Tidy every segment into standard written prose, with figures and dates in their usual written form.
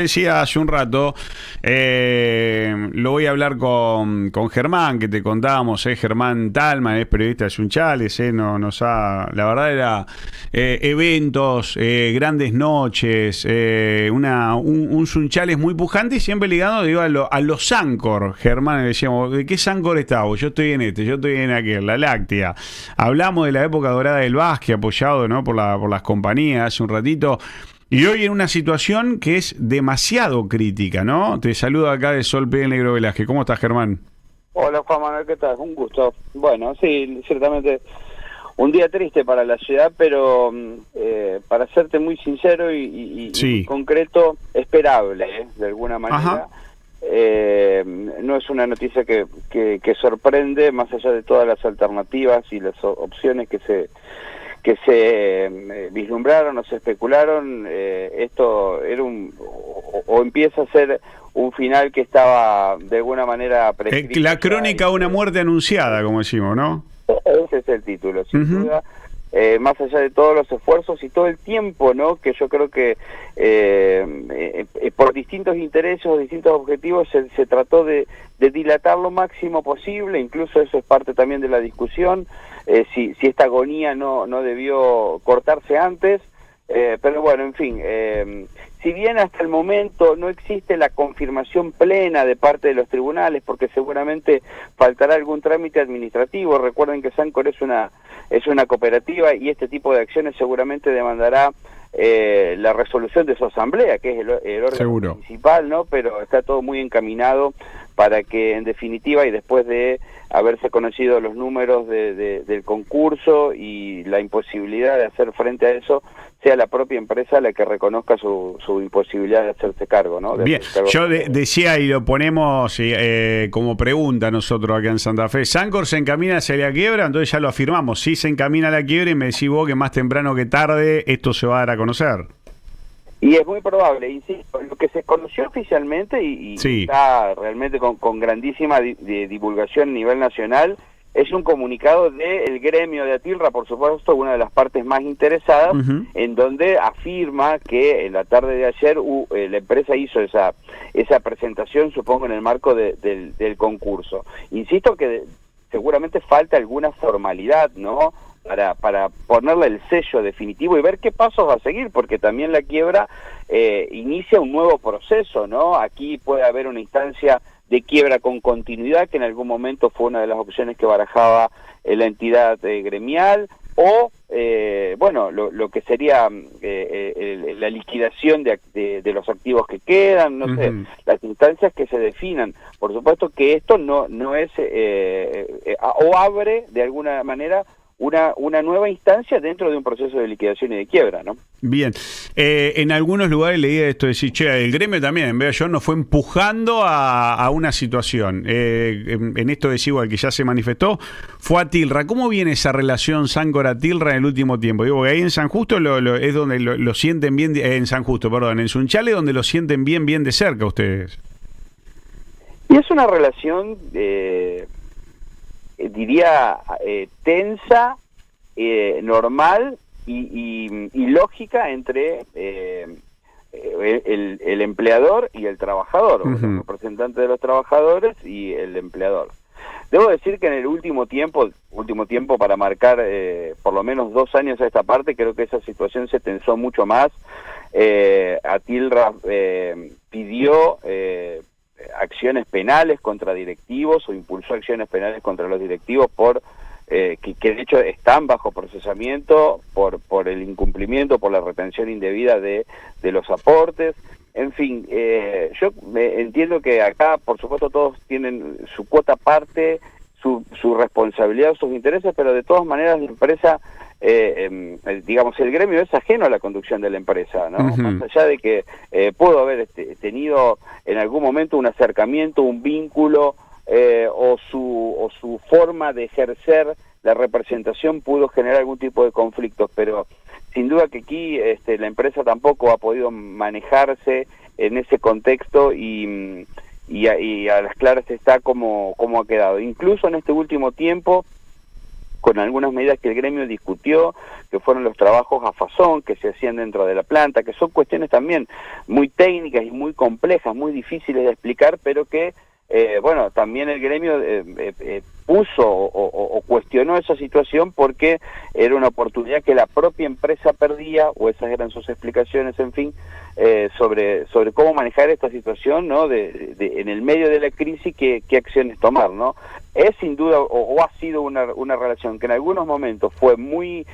decía hace un rato, lo voy a hablar con Germán, que te contábamos, Germán Talman, es periodista de Sunchales, la verdad era eventos, grandes noches, un Sunchales muy pujante y siempre ligado, digo, a los Sancor. Germán, decíamos, ¿de qué Sancor estamos? Yo estoy en yo estoy en aquel, la Láctea. Hablamos de la época dorada del básquet, apoyado, ¿no?, por las compañías hace un ratito. Y hoy en una situación que es demasiado crítica, ¿no? Te saludo acá de Sol P. Negro Velázquez. ¿Cómo estás, Germán? Hola, Juan Manuel, ¿qué tal? Un gusto. Bueno, sí, ciertamente un día triste para la ciudad, pero para serte muy sincero y muy concreto, esperable, de alguna manera. No es una noticia que sorprende, más allá de todas las alternativas y las opciones que se vislumbraron o se especularon. Esto era o empieza a ser un final que estaba de alguna manera prescrito. La crónica de una muerte anunciada, como decimos, ¿no? Ese es el título, sin duda. Más allá de todos los esfuerzos y todo el tiempo, ¿no?, que yo creo que por distintos intereses o distintos objetivos se trató de dilatar lo máximo posible. Incluso eso es parte también de la discusión, si esta agonía no debió cortarse antes, pero bueno, en fin, si bien hasta el momento no existe la confirmación plena de parte de los tribunales, porque seguramente faltará algún trámite administrativo. Recuerden que Sancor es una cooperativa y este tipo de acciones seguramente demandará la resolución de su asamblea, que es el órgano principal, ¿no? Pero está todo muy encaminado para que, en definitiva, y después de haberse conocido los números del concurso y la imposibilidad de hacer frente a eso, sea la propia empresa la que reconozca su imposibilidad de hacerse cargo, ¿no? Bien, yo decía, y lo ponemos como pregunta nosotros acá en Santa Fe, ¿Sancor se encamina hacia la quiebra? Entonces ya lo afirmamos, sí se encamina a la quiebra, y me decís vos que más temprano que tarde esto se va a dar a conocer. Y es muy probable, insisto, lo que se conoció oficialmente y está realmente con grandísima divulgación a nivel nacional, es un comunicado del gremio de Atilra, por supuesto, una de las partes más interesadas, en donde afirma que en la tarde de ayer la empresa hizo esa presentación, supongo, en el marco del concurso. Insisto que seguramente falta alguna formalidad, ¿no?, para ponerle el sello definitivo y ver qué pasos va a seguir, porque también la quiebra inicia un nuevo proceso, ¿no? Aquí puede haber una instancia de quiebra con continuidad, que en algún momento fue una de las opciones que barajaba la entidad gremial, o bueno, lo que sería la liquidación de los activos que quedan, no sé, las instancias que se definan. Por supuesto que esto no es o abre de alguna manera una nueva instancia dentro de un proceso de liquidación y de quiebra, ¿no? Bien. En algunos lugares leí esto, decir, che, el gremio también, veo yo, nos fue empujando a una situación. En esto decís, igual que ya se manifestó, fue Atilra. ¿Cómo viene esa relación Sancor-Atilra en el último tiempo? Digo, porque ahí en San Justo es donde lo sienten bien, en San Justo, perdón, en Sunchales, donde lo sienten bien de cerca ustedes. Y es una relación... diría tensa, normal y lógica entre el empleador y el trabajador, o el representante de los trabajadores y el empleador. Debo decir que en el último tiempo para marcar por lo menos 2 años a esta parte, creo que esa situación se tensó mucho más. Atilra pidió acciones penales contra directivos o impulsó acciones penales contra los directivos que de hecho están bajo procesamiento por el incumplimiento, por la retención indebida de los aportes. En fin, yo entiendo que acá, por supuesto, todos tienen su cuota parte, su responsabilidad, sus intereses, pero de todas maneras la empresa, digamos, el gremio es ajeno a la conducción de la empresa, ¿no? Más allá de que pudo haber tenido en algún momento un acercamiento, un vínculo, o su forma de ejercer la representación pudo generar algún tipo de conflictos, pero sin duda que aquí la empresa tampoco ha podido manejarse en ese contexto y a las claras está como ha quedado. Incluso en este último tiempo con algunas medidas que el gremio discutió, que fueron los trabajos a fazón que se hacían dentro de la planta, que son cuestiones también muy técnicas y muy complejas, muy difíciles de explicar, pero que, bueno, también el gremio puso o cuestionó esa situación porque era una oportunidad que la propia empresa perdía, o esas eran sus explicaciones, en fin, sobre cómo manejar esta situación, ¿no? En el medio de la crisis, qué acciones tomar, ¿no? Es sin duda, o ha sido una relación que en algunos momentos fue muy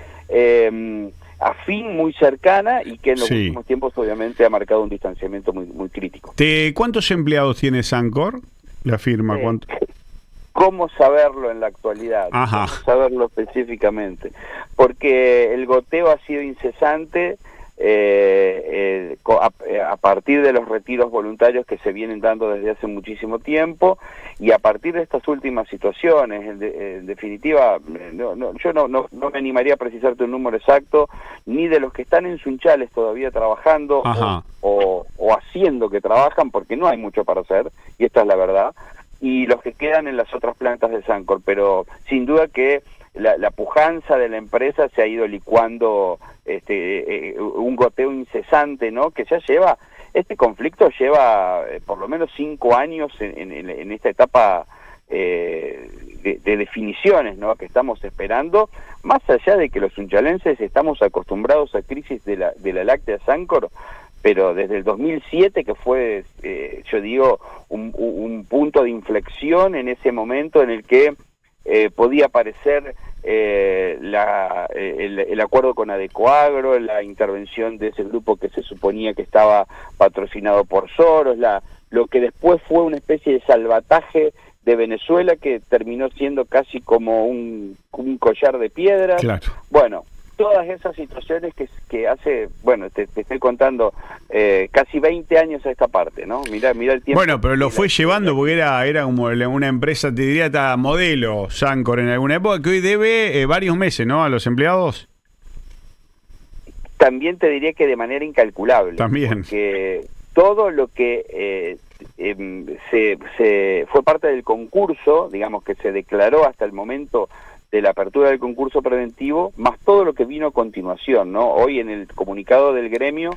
afín, muy cercana, y que en los últimos tiempos obviamente ha marcado un distanciamiento muy crítico. ¿Cuántos empleados tiene Sancor? La firma, ¿cuánto? ¿Cómo saberlo en la actualidad? Ajá. ¿Cómo saberlo específicamente? Porque el goteo ha sido incesante a partir de los retiros voluntarios que se vienen dando desde hace muchísimo tiempo, y a partir de estas últimas situaciones. En definitiva, yo no me animaría a precisarte un número exacto, ni de los que están en Sunchales todavía trabajando o haciendo que trabajan, porque no hay mucho para hacer, y esta es la verdad, y los que quedan en las otras plantas de Sancor, pero sin duda que la pujanza de la empresa se ha ido licuando, un goteo incesante, ¿no? Que ya lleva, este conflicto lleva por lo menos 5 años en esta etapa de definiciones, ¿no? Que estamos esperando, más allá de que los sunchalenses estamos acostumbrados a crisis de la láctea Sancor, pero desde el 2007, que fue, yo digo, un punto de inflexión en ese momento en el que podía aparecer el acuerdo con Adecoagro, la intervención de ese grupo que se suponía que estaba patrocinado por Soros, lo que después fue una especie de salvataje de Venezuela, que terminó siendo casi como un collar de piedras. Claro. Bueno, todas esas situaciones que hace, bueno, te estoy contando, casi 20 años a esta parte, ¿no? Mirá el tiempo. Bueno, pero lo fue llevando porque era como una empresa, te diría, hasta modelo Sancor en alguna época, que hoy debe varios meses, ¿no? A los empleados. También te diría que de manera incalculable. También. Porque todo lo que fue parte del concurso, digamos, que se declaró hasta el momento de la apertura del concurso preventivo, más todo lo que vino a continuación, ¿no? Hoy en el comunicado del gremio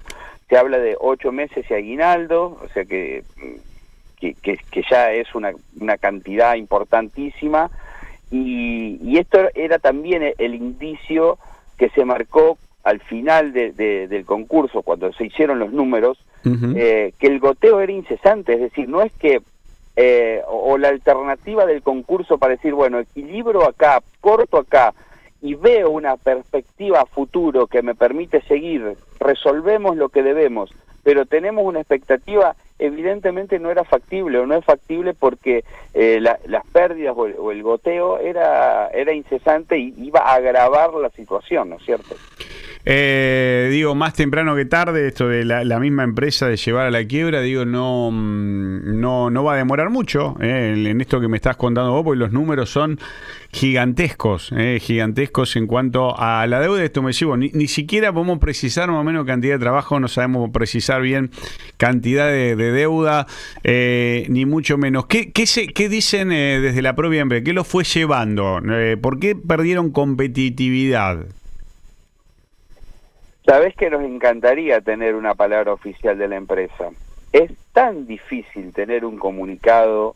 se habla de 8 meses y aguinaldo, o sea que ya es una cantidad importantísima, y esto era también el indicio que se marcó al final del concurso, cuando se hicieron los números, que el goteo era incesante, es decir, no es que o la alternativa del concurso para decir, bueno, equilibro acá, corto acá, y veo una perspectiva a futuro que me permite seguir, resolvemos lo que debemos, pero tenemos una expectativa, evidentemente no era factible, o no es factible porque las pérdidas o el goteo era incesante y iba a agravar la situación, ¿no es cierto? Digo, más temprano que tarde, esto de la misma empresa de llevar a la quiebra, digo, no va a demorar mucho en esto que me estás contando vos, porque los números son gigantescos en cuanto a la deuda. Esto me llevo, ni siquiera podemos precisar más o menos cantidad de trabajo, no sabemos precisar bien cantidad de deuda, ni mucho menos. ¿Qué dicen desde la propia empresa? ¿Qué lo fue llevando? ¿Por qué perdieron competitividad? Sabés que nos encantaría tener una palabra oficial de la empresa. Es tan difícil tener un comunicado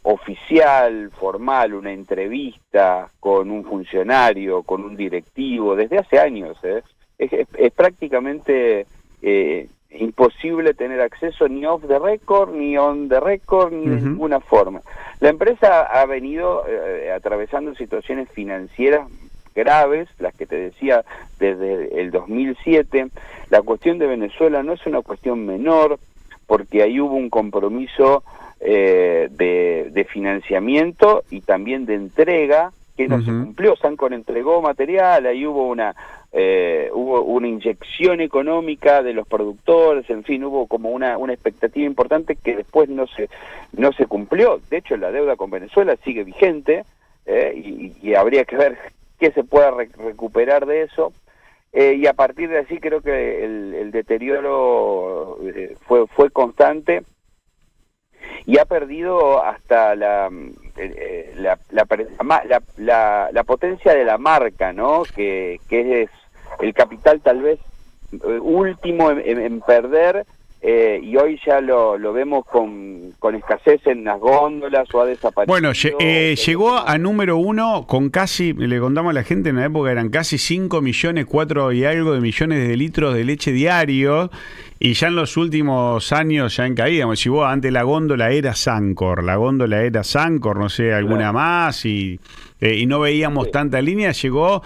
oficial, formal, una entrevista con un funcionario, con un directivo, desde hace años. Es prácticamente imposible tener acceso ni off the record, ni on the record, ni de ninguna forma. La empresa ha venido atravesando situaciones financieras graves, las que te decía desde el 2007. La cuestión de Venezuela no es una cuestión menor, porque ahí hubo un compromiso de financiamiento y también de entrega que no se cumplió. Sancor entregó material, ahí hubo una inyección económica de los productores, en fin, hubo como una expectativa importante que después no se cumplió. De hecho, la deuda con Venezuela sigue vigente, y habría que ver qué se pueda recuperar de eso, y a partir de así creo que el deterioro fue constante, y ha perdido hasta la potencia de la marca, ¿no? Que es el capital tal vez último en perder, y hoy ya lo vemos con escasez en las góndolas o ha desaparecido. Bueno, llegó a número 1 con casi, le contamos a la gente, en la época eran casi 5 millones, 4 y algo de millones de litros de leche diario, y ya en los últimos años ya en caída. Si vos antes la góndola era Sancor, no sé, alguna más, y no veíamos tanta línea, llegó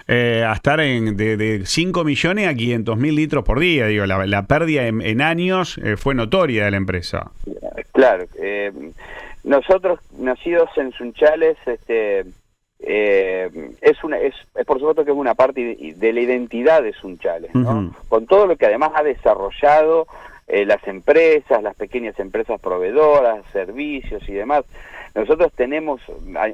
a estar de 5 millones a 500.000 litros por día. Digo, la pérdida en años fue notoria de la empresa. Claro, nosotros nacidos en Sunchales, por supuesto que es una parte de la identidad de Sunchales, ¿no? Uh-huh. Con todo lo que además ha desarrollado las empresas, las pequeñas empresas proveedoras, servicios y demás. Nosotros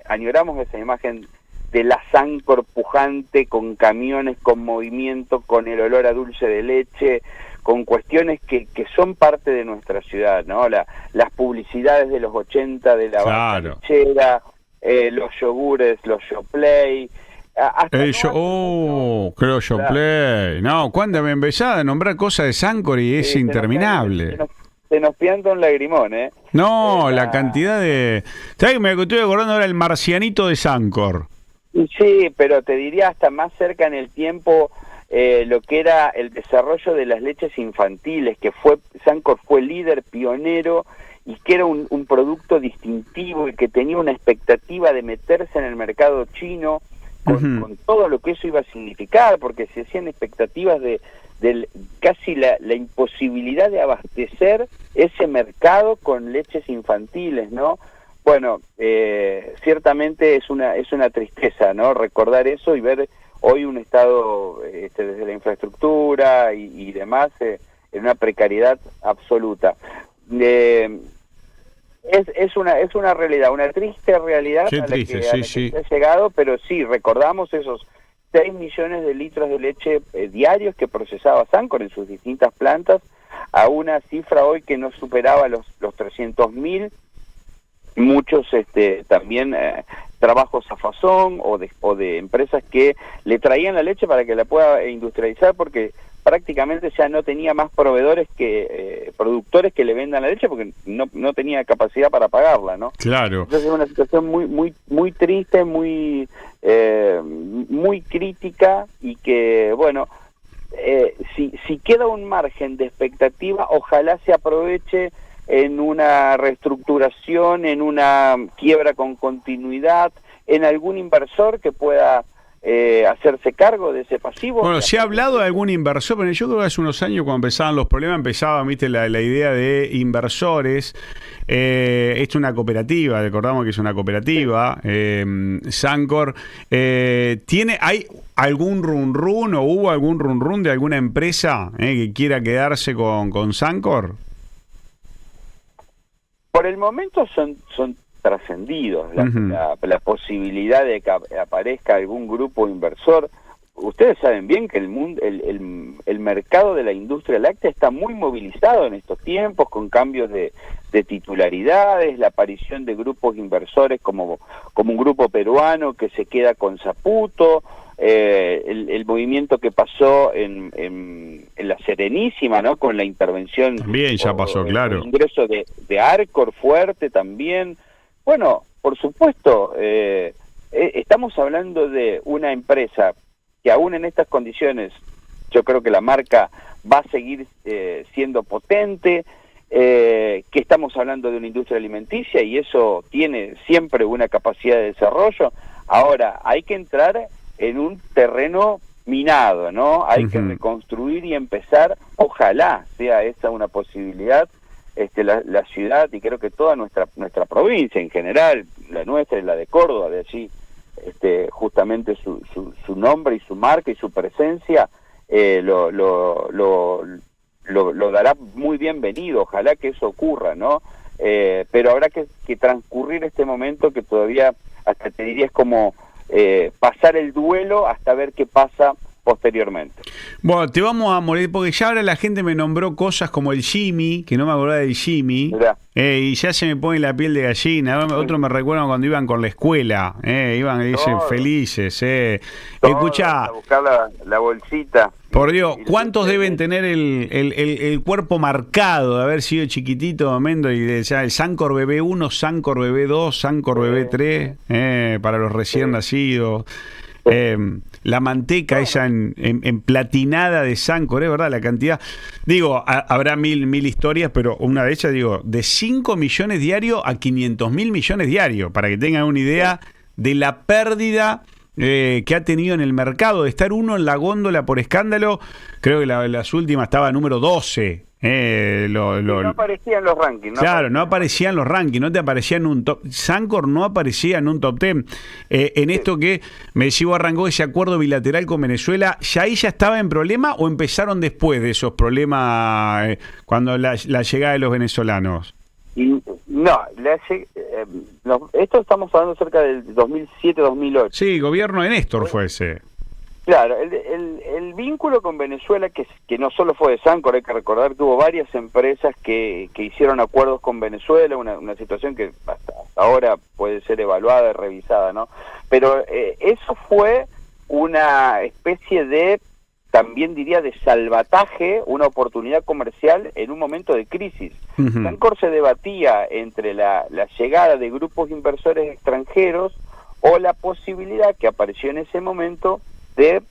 añoramos esa imagen de la Sancor pujante, con camiones, con movimiento, con el olor a dulce de leche, con cuestiones que son parte de nuestra ciudad, ¿no? Las publicidades de los 80 de la vaca lechera, los yogures, los Yoplait. Creo Yoplait. No, cuando me empezaba a nombrar cosas de Sancor y es interminable. Se nos pianta un lagrimón, ¿eh? No, la cantidad de... ¿Sabes que me estoy acordando ahora el marcianito de Sancor? Sí, pero te diría hasta más cerca en el tiempo lo que era el desarrollo de las leches infantiles, que Sancor fue líder, pionero, y que era un producto distintivo y que tenía una expectativa de meterse en el mercado chino con todo lo que eso iba a significar, porque se hacían expectativas de casi la imposibilidad de abastecer ese mercado con leches infantiles, ¿no? Bueno, ciertamente es una tristeza, ¿no? Recordar eso y ver hoy un estado desde la infraestructura y demás en una precariedad absoluta. Es una realidad, una triste realidad a la que se ha llegado, pero sí, recordamos esos 6 millones de litros de leche diarios que procesaba Sancor en sus distintas plantas, a una cifra hoy que no superaba los 300.000, muchos también trabajos a fazón o de empresas que le traían la leche para que la pueda industrializar, porque prácticamente ya no tenía más productores que le vendan la leche, porque no tenía capacidad para pagarla, ¿no? Claro. Entonces es una situación muy triste, muy crítica, y que, bueno, si queda un margen de expectativa, ojalá se aproveche en una reestructuración, en una quiebra con continuidad, en algún inversor que pueda hacerse cargo de ese pasivo. Bueno, se ha hablado de algún inversor, pero yo creo que hace unos años, cuando empezaban los problemas, viste, la idea de inversores. Es una cooperativa, recordamos que es una cooperativa, Sancor. ¿Hay algún run o hubo algún run de alguna empresa que quiera quedarse con Sancor? Por el momento son trascendidos. La posibilidad de que aparezca algún grupo inversor. Ustedes saben bien que el mercado de la industria láctea está muy movilizado en estos tiempos, con cambios de titularidades, la aparición de grupos inversores como un grupo peruano que se queda con Saputo, el movimiento que pasó en la Serenísima, ¿no? Con la intervención también ya pasó, claro, el ingreso de Arcor fuerte también. Bueno, por supuesto, estamos hablando de una empresa que aún en estas condiciones, yo creo que la marca va a seguir siendo potente, que estamos hablando de una industria alimenticia y eso tiene siempre una capacidad de desarrollo. Ahora, hay que entrar en un terreno minado, ¿no? Hay que reconstruir y empezar, ojalá sea esa una posibilidad, la ciudad, y creo que toda nuestra provincia en general, la nuestra y la de Córdoba, de allí justamente su nombre y su marca y su presencia lo dará muy bienvenido. Ojalá que eso ocurra, ¿no? Pero habrá que transcurrir este momento que todavía, hasta te diría, es como pasar el duelo hasta ver qué pasa posteriormente. Bueno, te vamos a morir, porque ya ahora la gente me nombró cosas como el Jimmy, que no me acordaba del Jimmy. Y ya se me pone la piel de gallina. Otro me recuerda cuando iban con la escuela. Iban, dicen, felices. Escuchá. A buscar la bolsita. Por Dios, ¿cuántos deben tener el cuerpo marcado de haber sido chiquitito, momento, y ya el Sancor Bebé 1, Sancor Bebé 2, Sancor Bebé 3, para los recién nacidos? La manteca esa en platinada de Sancor, es verdad, la cantidad. Digo, habrá mil historias, pero una de ellas, digo, de 5 millones diarios a 500.000 millones diarios, para que tengan una idea de la pérdida que ha tenido en el mercado, de estar uno en la góndola por escándalo. Creo que las últimas estaba número 12. No aparecían los rankings. Claro, no aparecían los rankings, no te aparecía en un top. Sancor no aparecía en un top 10. En esto que me decía, arrancó ese acuerdo bilateral con Venezuela, ¿ya ahí ya estaba en problema o empezaron después de esos problemas cuando la llegada de los venezolanos? Esto estamos hablando cerca del 2007-2008. Sí, gobierno de Néstor fue ese. Claro, el vínculo con Venezuela, que no solo fue de Sancor, hay que recordar que hubo varias empresas que hicieron acuerdos con Venezuela, una situación que hasta ahora puede ser evaluada y revisada, ¿no? Pero eso fue una especie de, también diría, de salvataje, una oportunidad comercial en un momento de crisis. Sancor se debatía entre la llegada de grupos inversores extranjeros o la posibilidad que apareció en ese momento de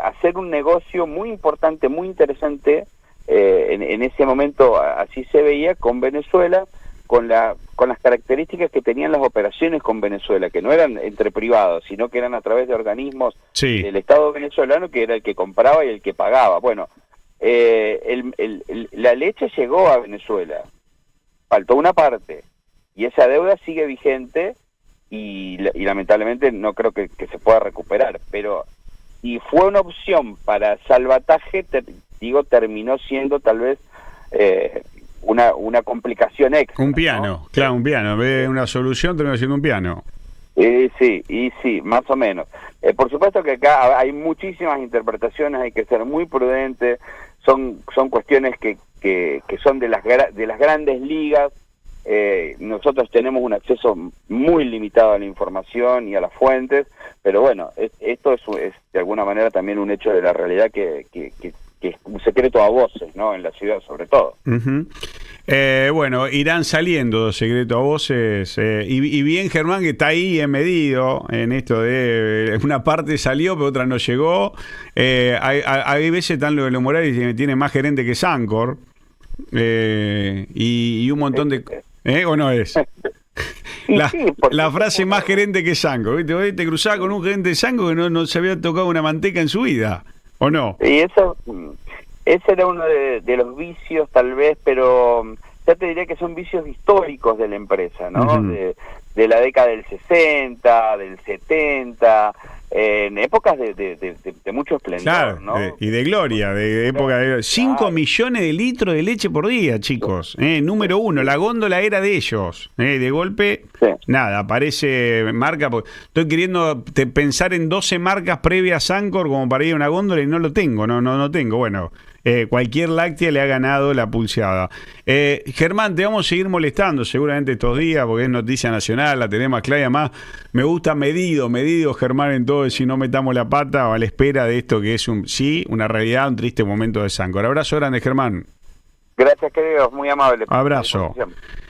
hacer un negocio muy importante, muy interesante, en ese momento así se veía, con Venezuela, con las características que tenían las operaciones con Venezuela, que no eran entre privados, sino que eran a través de organismos del Estado venezolano, que era el que compraba y el que pagaba. Bueno, la leche llegó a Venezuela, faltó una parte, y esa deuda sigue vigente, y lamentablemente no creo que se pueda recuperar, pero y fue una opción para salvataje, terminó siendo tal vez una complicación extra. Un piano, ¿no? Claro, un piano, en vez de una solución terminó siendo un piano. Sí, más o menos. Por supuesto que acá hay muchísimas interpretaciones, hay que ser muy prudentes, son cuestiones que son de las grandes ligas. Nosotros tenemos un acceso muy limitado a la información y a las fuentes, pero bueno, esto es de alguna manera también un hecho de la realidad que es un secreto a voces, ¿no? En la ciudad sobre todo. Bueno, irán saliendo secretos a voces, y bien Germán, que está ahí medido en esto de una parte salió pero otra no llegó. Hay veces tan lo de los Morales que tiene más gerente que Sancor, y un montón de... ¿O no es? La frase más gerente que Sancor, ¿viste? Hoy te cruzaba con un gerente de Sancor que no se había tocado una manteca en su vida, ¿o no? Y ese era uno de los vicios tal vez, pero ya te diría que son vicios históricos de la empresa, ¿no? De la década del 60, del 70, en épocas de mucho esplendor, claro, ¿no? Y de gloria, de época de 5 millones de litros de leche por día, chicos. Número uno, la góndola era de ellos. De golpe, nada, aparece marca. Estoy queriendo pensar en 12 marcas previas a Sancor como para ir a una góndola y no lo tengo, no tengo. Bueno, cualquier láctea le ha ganado la pulseada. Germán, te vamos a seguir molestando seguramente estos días porque es noticia nacional, la tenemos clara. Además, me gusta medido, Germán, en todo, si no metamos la pata o a la espera de esto que es una realidad, un triste momento de Sancor. Abrazo grande, Germán. Gracias, queridos, muy amable. Abrazo.